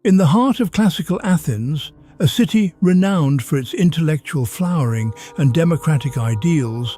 In the heart of classical Athens, a city renowned for its intellectual flowering and democratic ideals,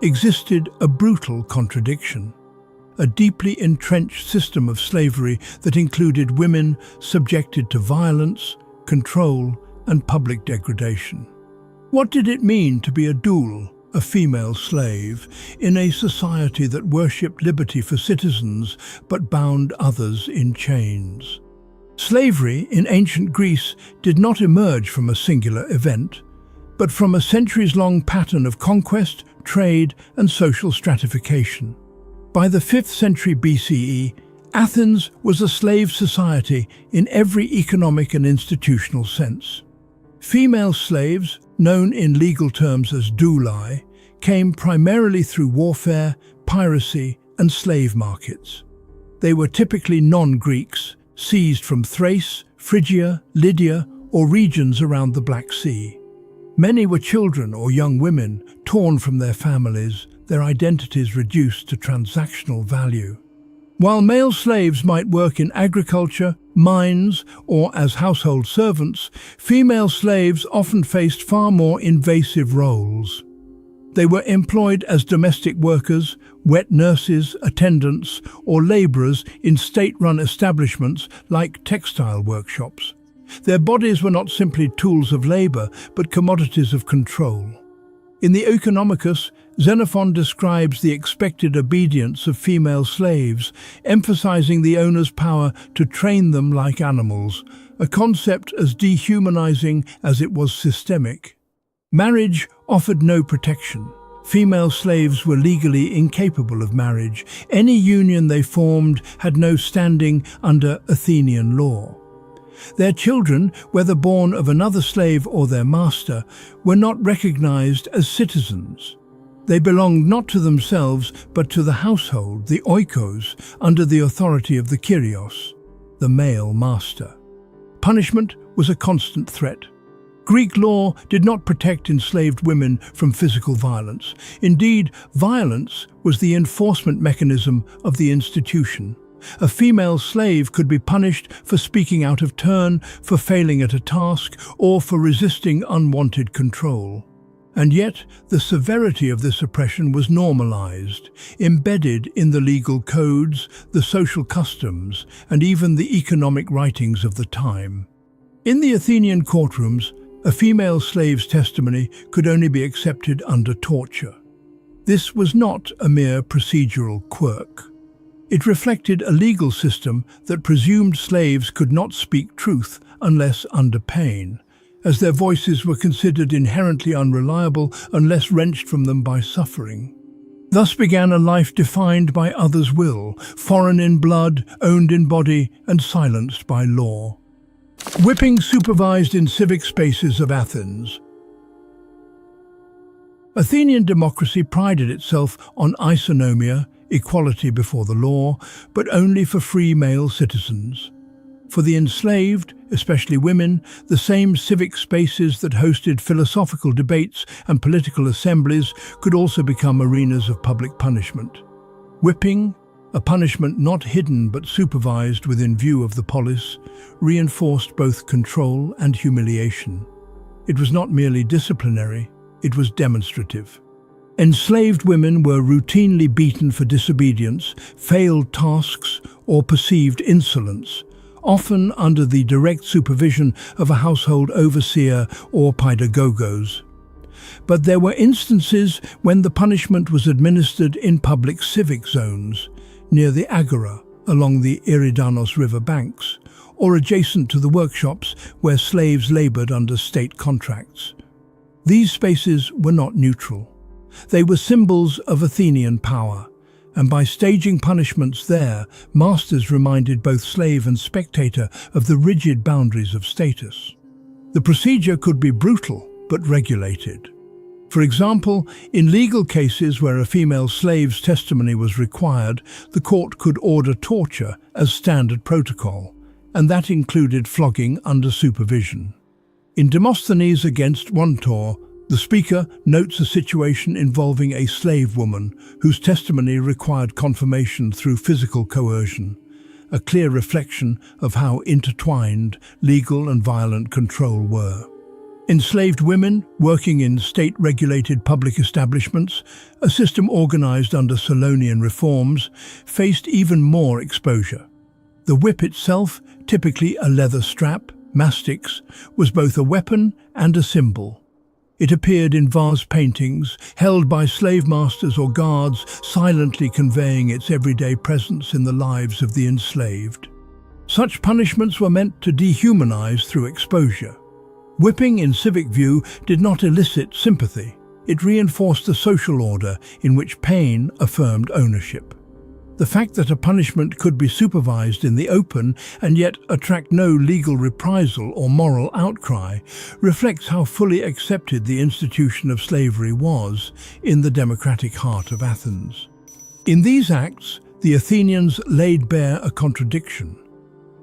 existed a brutal contradiction. A deeply entrenched system of slavery that included women subjected to violence, control, and public degradation. What did it mean to be a doul, a female slave, in a society that worshipped liberty for citizens but bound others in chains? Slavery in ancient Greece did not emerge from a singular event, but from a centuries-long pattern of conquest, trade, and social stratification. By the 5th century BCE, Athens was a slave society in every economic and institutional sense. Female slaves, known in legal terms as douli, came primarily through warfare, piracy, and slave markets. They were typically non-Greeks, seized from Thrace, Phrygia, Lydia, or regions around the Black Sea. Many were children or young women, torn from their families, their identities reduced to transactional value. While male slaves might work in agriculture, mines, or as household servants, female slaves often faced far more invasive roles. They were employed as domestic workers, wet nurses, attendants, or laborers in state-run establishments like textile workshops. Their bodies were not simply tools of labor, but commodities of control. In the Oeconomicus, Xenophon describes the expected obedience of female slaves, emphasizing the owner's power to train them like animals, a concept as dehumanizing as it was systemic. Marriage offered no protection. Female slaves were legally incapable of marriage. Any union they formed had no standing under Athenian law. Their children, whether born of another slave or their master, were not recognized as citizens. They belonged not to themselves, but to the household, the oikos, under the authority of the kyrios, the male master. Punishment was a constant threat. Greek law did not protect enslaved women from physical violence. Indeed, violence was the enforcement mechanism of the institution. A female slave could be punished for speaking out of turn, for failing at a task, or for resisting unwanted control. And yet, the severity of this oppression was normalized, embedded in the legal codes, the social customs, and even the economic writings of the time. In the Athenian courtrooms, a female slave's testimony could only be accepted under torture. This was not a mere procedural quirk. It reflected a legal system that presumed slaves could not speak truth unless under pain, as their voices were considered inherently unreliable unless wrenched from them by suffering. Thus began a life defined by others' will, foreign in blood, owned in body, and silenced by law. Whipping supervised in civic spaces of Athens. Athenian democracy prided itself on isonomia, equality before the law, but only for free male citizens. For the enslaved, especially women, the same civic spaces that hosted philosophical debates and political assemblies could also become arenas of public punishment. Whipping, a punishment not hidden but supervised within view of the polis, reinforced both control and humiliation. It was not merely disciplinary, it was demonstrative. Enslaved women were routinely beaten for disobedience, failed tasks, or perceived insolence, often under the direct supervision of a household overseer or paidagogos. But there were instances when the punishment was administered in public civic zones, near the agora, along the Eridanos river banks, or adjacent to the workshops where slaves labored under state contracts. These spaces were not neutral. They were symbols of Athenian power, and by staging punishments there, masters reminded both slave and spectator of the rigid boundaries of status. The procedure could be brutal, but regulated. For example, in legal cases where a female slave's testimony was required, the court could order torture as standard protocol, and that included flogging under supervision. In Demosthenes against Untold, the speaker notes a situation involving a slave woman whose testimony required confirmation through physical coercion. a clear reflection of how intertwined legal and violent control were. Enslaved women working in state-regulated public establishments, a system organized under Solonian reforms, faced even more exposure. The whip itself, typically a leather strap, mastix, was both a weapon and a symbol. It appeared in vase paintings, held by slave masters or guards, silently conveying its everyday presence in the lives of the enslaved. Such punishments were meant to dehumanize through exposure. Whipping in civic view did not elicit sympathy. It reinforced the social order in which pain affirmed ownership. The fact that a punishment could be supervised in the open and yet attract no legal reprisal or moral outcry reflects how fully accepted the institution of slavery was in the democratic heart of Athens. In these acts, the Athenians laid bare a contradiction.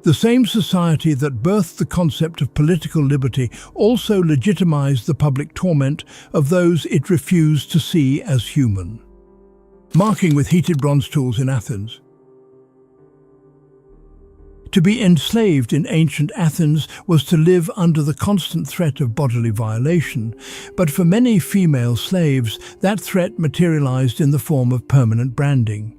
The same society that birthed the concept of political liberty also legitimized the public torment of those it refused to see as human. Marking with heated bronze tools in Athens. To be enslaved in ancient Athens was to live under the constant threat of bodily violation, but for many female slaves, that threat materialized in the form of permanent branding.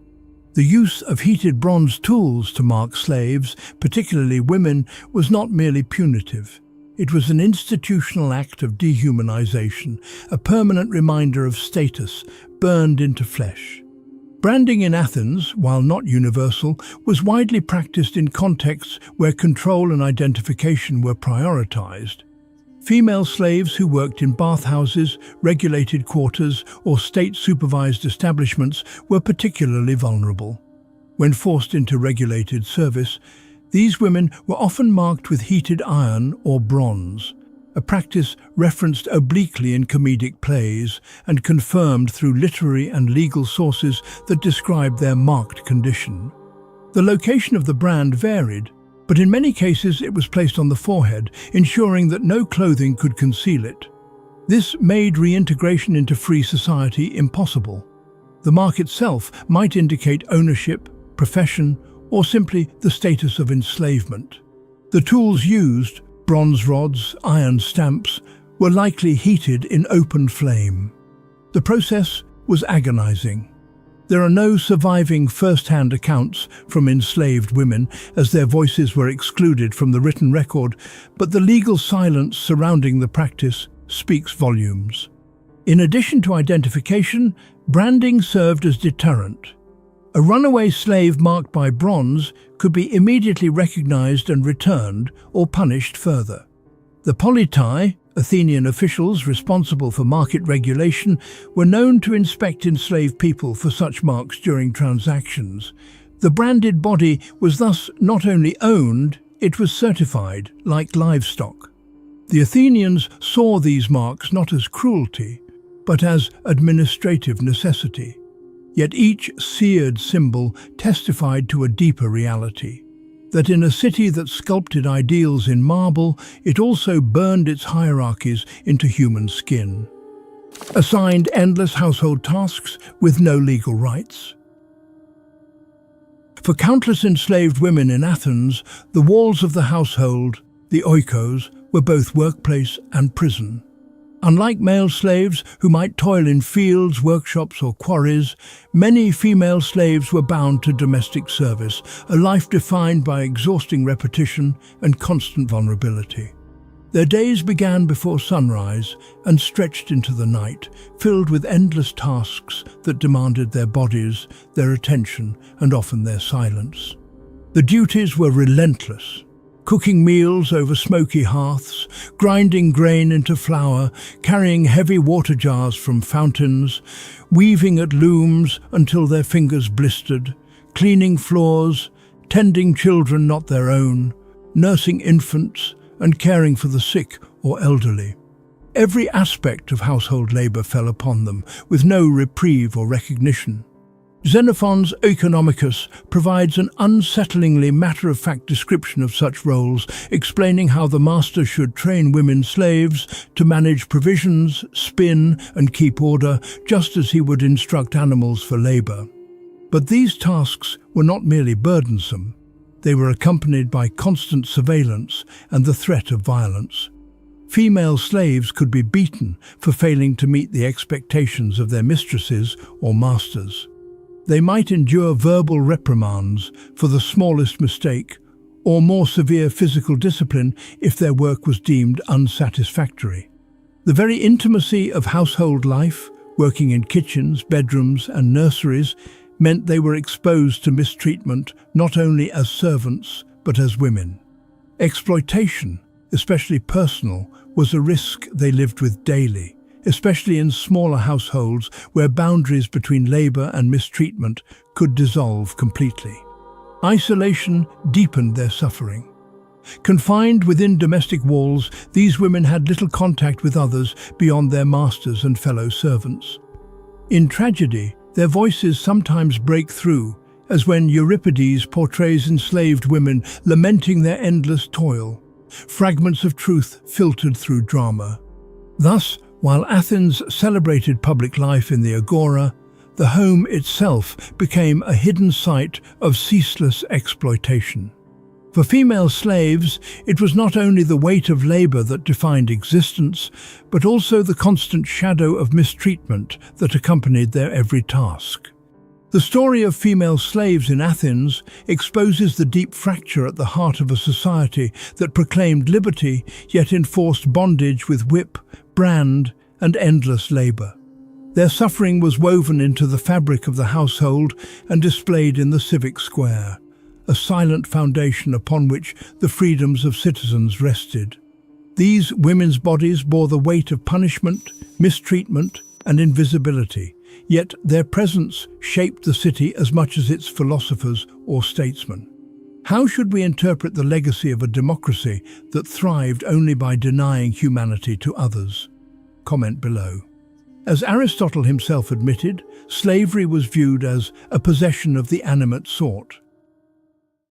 The use of heated bronze tools to mark slaves, particularly women, was not merely punitive. It was an institutional act of dehumanization, a permanent reminder of status, burned into flesh. Branding in Athens, while not universal, was widely practiced in contexts where control and identification were prioritized. Female slaves who worked in bathhouses, regulated quarters, or state-supervised establishments were particularly vulnerable. When forced into regulated service, these women were often marked with heated iron or bronze, a practice referenced obliquely in comedic plays and confirmed through literary and legal sources that described their marked condition. The location of the brand varied, but in many cases it was placed on the forehead, ensuring that no clothing could conceal it. This made reintegration into free society impossible. The mark itself might indicate ownership, profession, or simply the status of enslavement. The tools used, bronze rods, iron stamps, were likely heated in open flame. The process was agonizing. There are no surviving first-hand accounts from enslaved women, as their voices were excluded from the written record, but the legal silence surrounding the practice speaks volumes. In addition to identification, branding served as deterrent. A runaway slave marked by bronze could be immediately recognized and returned or punished further. The politai, Athenian officials responsible for market regulation, were known to inspect enslaved people for such marks during transactions. The branded body was thus not only owned, it was certified, like livestock. The Athenians saw these marks not as cruelty, but as administrative necessity. Yet each seared symbol testified to a deeper reality, that in a city that sculpted ideals in marble, it also burned its hierarchies into human skin. Assigned endless household tasks with no legal rights. For countless enslaved women in Athens, the walls of the household, the oikos, were both workplace and prison. Unlike male slaves who might toil in fields, workshops or quarries, many female slaves were bound to domestic service, a life defined by exhausting repetition and constant vulnerability. Their days began before sunrise and stretched into the night, filled with endless tasks that demanded their bodies, their attention, and often their silence. The duties were relentless. Cooking meals over smoky hearths, grinding grain into flour, carrying heavy water jars from fountains, weaving at looms until their fingers blistered, cleaning floors, tending children not their own, nursing infants, and caring for the sick or elderly. Every aspect of household labor fell upon them, with no reprieve or recognition. Xenophon's Oeconomicus provides an unsettlingly matter-of-fact description of such roles, explaining how the master should train women slaves to manage provisions, spin, and keep order, just as he would instruct animals for labor. But these tasks were not merely burdensome. They were accompanied by constant surveillance and the threat of violence. Female slaves could be beaten for failing to meet the expectations of their mistresses or masters. They might endure verbal reprimands for the smallest mistake, or more severe physical discipline if their work was deemed unsatisfactory. The very intimacy of household life, working in kitchens, bedrooms, and nurseries, meant they were exposed to mistreatment not only as servants but as women. Exploitation, especially personal, was a risk they lived with daily, especially in smaller households where boundaries between labor and mistreatment could dissolve completely. Isolation deepened their suffering. Confined within domestic walls, these women had little contact with others beyond their masters and fellow servants. In tragedy, their voices sometimes break through, as when Euripides portrays enslaved women lamenting their endless toil, fragments of truth filtered through drama. Thus, while Athens celebrated public life in the agora, the home itself became a hidden site of ceaseless exploitation. For female slaves, it was not only the weight of labor that defined existence, but also the constant shadow of mistreatment that accompanied their every task. The story of female slaves in Athens exposes the deep fracture at the heart of a society that proclaimed liberty yet enforced bondage with whip, brand, and endless labor. Their suffering was woven into the fabric of the household and displayed in the civic square, a silent foundation upon which the freedoms of citizens rested. These women's bodies bore the weight of punishment, mistreatment, and invisibility, yet their presence shaped the city as much as its philosophers or statesmen. How should we interpret the legacy of a democracy that thrived only by denying humanity to others? Comment below. As Aristotle himself admitted, slavery was viewed as a possession of the animate sort.